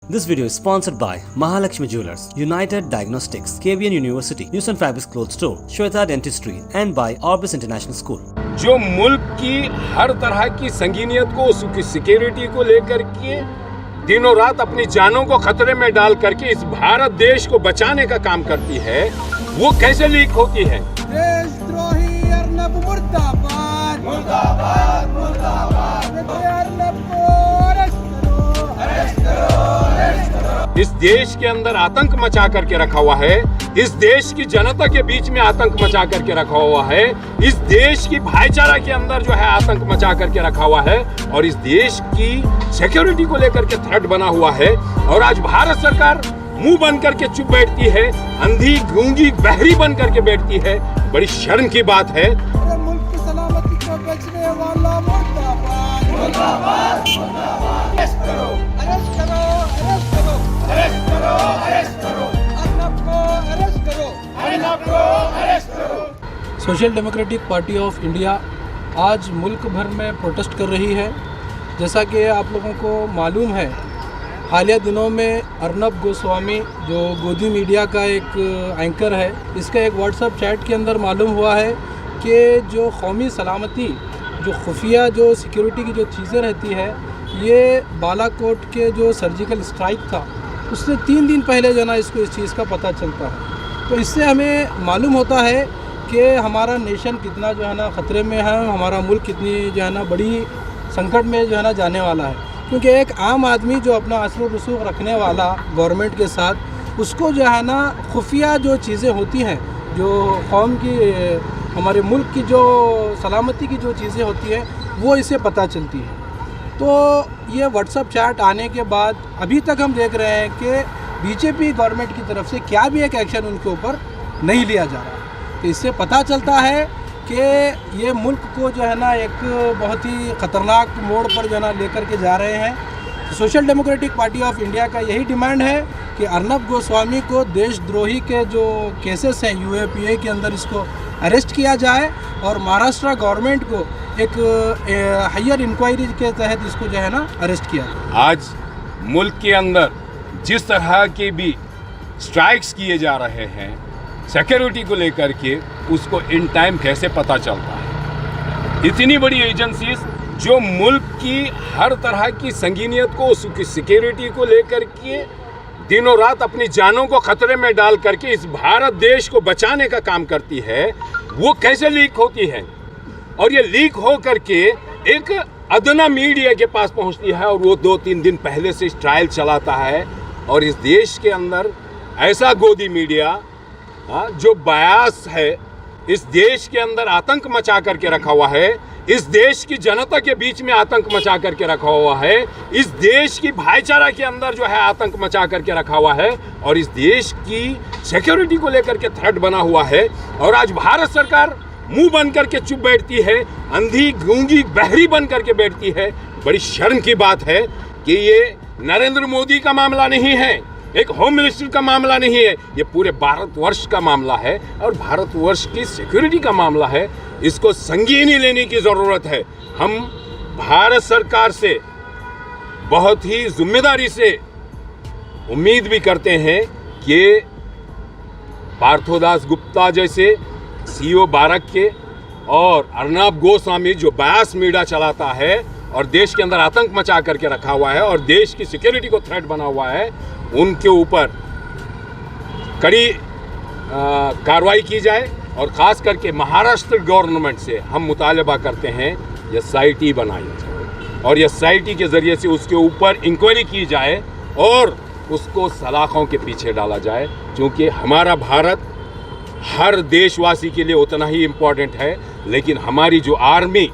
This video is sponsored by Mahalakshmi Jewelers, United Diagnostics, KVN University, News and Fabrics Clothes Store, Shweta Dentistry and by Orbis International School. जो मुल्क की हर तरह की संगीनियत को, उसकी security को लेकर के दिनों रात अपनी जानों को खतरे में डाल करके इस भारत देश को बचाने का काम करती है, वो कैसे लीक होती है? देशद्रोही अर्नब मुर्दाबाद, मुर्दाबाद, मुर्दाबाद। अर्नब को अरेस्ट करो, अरेस्ट करो। इस देश के अंदर आतंक मचा करके रखा हुआ है, इस देश की जनता के बीच में आतंक मचा करके रखा हुआ है, इस देश की भाईचारा के अंदर जो है आतंक मचा करके रखा हुआ है और इस देश की सिक्योरिटी को लेकर के थ्रेट बना हुआ है। और आज भारत सरकार मुंह बंद करके चुप बैठती है, अंधी गूंगी बहरी बन करके बैठती है। बड़ी शर्म की बात है। मुल्क की सलामती को बचने वाला मुर्दाबाद, मुर्दाबाद, मुर्दाबाद। अरेस्ट करो, अरेस्ट करो, अरेस्ट करो, अरेस्ट करो, अरेस्ट करो। अर्नब को अरेस्ट करो, अर्नब को अरेस्ट करो। Social democratic party of India आज मुल्क भर में प्रोटेस्ट कर रही है। जैसा कि आप लोगों को मालूम है, हालिया दिनों में अर्नब गोस्वामी जो गोदी मीडिया का एक एंकर है, इसका एक व्हाट्सएप चैट के अंदर मालूम हुआ है कि जो कौमी सलामती, जो खुफिया जो सिक्योरिटी की जो चीज़ें रहती है, ये बालाकोट के जो सर्जिकल स्ट्राइक था उससे 3 दिन पहले जो है ना इसको इस चीज़ का पता चलता है। तो इससे हमें मालूम होता है कि हमारा नेशन कितना जो है ना ख़तरे में है, हमारा मुल्क कितनी जो है ना बड़ी संकट में जो है ना जाने वाला है। क्योंकि एक आम आदमी जो अपना असर रसूख रखने वाला गवर्नमेंट के साथ, उसको जो है ना खुफिया जो चीज़ें होती हैं, जो कौम की हमारे मुल्क की जो सलामती की जो चीज़ें होती हैं, वो इसे पता चलती है। तो ये व्हाट्सएप चैट आने के बाद अभी तक हम देख रहे हैं कि बीजेपी गवर्नमेंट की तरफ से क्या भी एक एक्शन उनके ऊपर नहीं लिया जा रहा। तो इससे पता चलता है कि ये मुल्क को जो है ना एक बहुत ही ख़तरनाक मोड़ पर जो है ना लेकर के जा रहे हैं। तो social democratic party of India का यही डिमांड है कि अर्नब गोस्वामी को देशद्रोही के जो केसेस हैं यूएपीए के अंदर, इसको अरेस्ट किया जाए और महाराष्ट्र गवर्नमेंट को एक हायर इंक्वायरी के तहत इसको जो है ना अरेस्ट किया जाए। आज मुल्क के अंदर जिस तरह के भी स्ट्राइक्स किए जा रहे हैं सिक्योरिटी को लेकर के, उसको इन टाइम कैसे पता चलता है? इतनी बड़ी एजेंसीज जो मुल्क की हर तरह की संगीनियत को, उसकी सिक्योरिटी को लेकर के दिनों रात अपनी जानों को खतरे में डाल करके इस भारत देश को बचाने का काम करती है, वो कैसे लीक होती है? और ये लीक हो करके एक अदना मीडिया के पास पहुंचती है और वो 2-3 दिन पहले से ट्रायल चलाता है। और इस देश के अंदर ऐसा गोदी मीडिया जो बयास है, इस देश के अंदर आतंक मचा करके रखा हुआ है, इस देश की जनता के बीच में आतंक मचा करके रखा हुआ है, इस देश की भाईचारा के अंदर जो है आतंक मचा करके रखा हुआ है और इस देश की सिक्योरिटी को लेकर के थ्रेट बना हुआ है। और आज भारत सरकार मुंह बंद करके चुप बैठती है, अंधी गूंगी बहरी बन करके बैठती है। बड़ी शर्म की बात है कि ये नरेंद्र मोदी का मामला नहीं है, एक होम मिनिस्टर का मामला नहीं है, ये पूरे भारतवर्ष का मामला है और भारतवर्ष की सिक्योरिटी का मामला है। इसको संगीनी लेने की ज़रूरत है। हम भारत सरकार से बहुत ही जिम्मेदारी से उम्मीद भी करते हैं कि पार्थोदास गुप्ता जैसे सीईओ बारक के और अर्नब गोस्वामी जो बयास मीडिया चलाता है और देश के अंदर आतंक मचा करके रखा हुआ है और देश की सिक्योरिटी को थ्रेट बना हुआ है, उनके ऊपर कड़ी कार्रवाई की जाए। और ख़ास करके महाराष्ट्र गवर्नमेंट से हम मुतालबा करते हैं एसआईटी बनाई जाए और एसआईटी के ज़रिए से उसके ऊपर इंक्वायरी की जाए और उसको सलाखों के पीछे डाला जाए। क्योंकि हमारा भारत हर देशवासी के लिए उतना ही इम्पोर्टेंट है, लेकिन हमारी जो आर्मी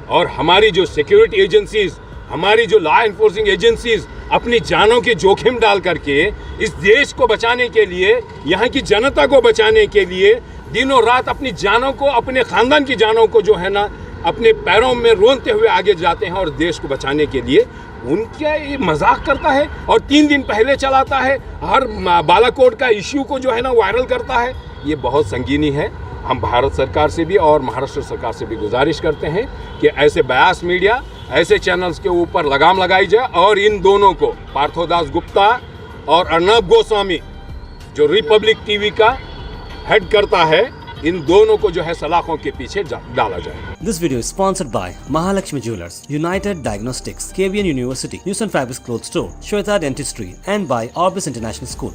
और हमारी जो सिक्योरिटी एजेंसीज़, हमारी जो लॉ इन्फोर्सिंग एजेंसीज़ अपनी जानों के जोखिम डाल करके इस देश को बचाने के लिए, यहाँ की जनता को बचाने के लिए दिनों रात अपनी जानों को, अपने ख़ानदान की जानों को जो है ना अपने पैरों में रोनते हुए आगे जाते हैं और देश को बचाने के लिए, उनका ये मजाक करता है और 3 दिन पहले चलाता है, हर बालाकोट का इश्यू को जो है ना वायरल करता है। ये बहुत संगीनी है। हम भारत सरकार से भी और महाराष्ट्र सरकार से भी गुजारिश करते हैं कि ऐसे बयास मीडिया ऐसे चैनल्स के ऊपर लगाम लगाई जाए और इन दोनों को, पार्थोदास गुप्ता और अर्नब गोस्वामी जो रिपब्लिक टीवी का हेड करता है, इन दोनों को जो है सलाखों के पीछे डाला जाए। This video is sponsored by Mahalakshmi Jewelers, United Diagnostics, KVN University, News and Fabrics Clothes Store, Shweta Dentistry, and by Orbis International School.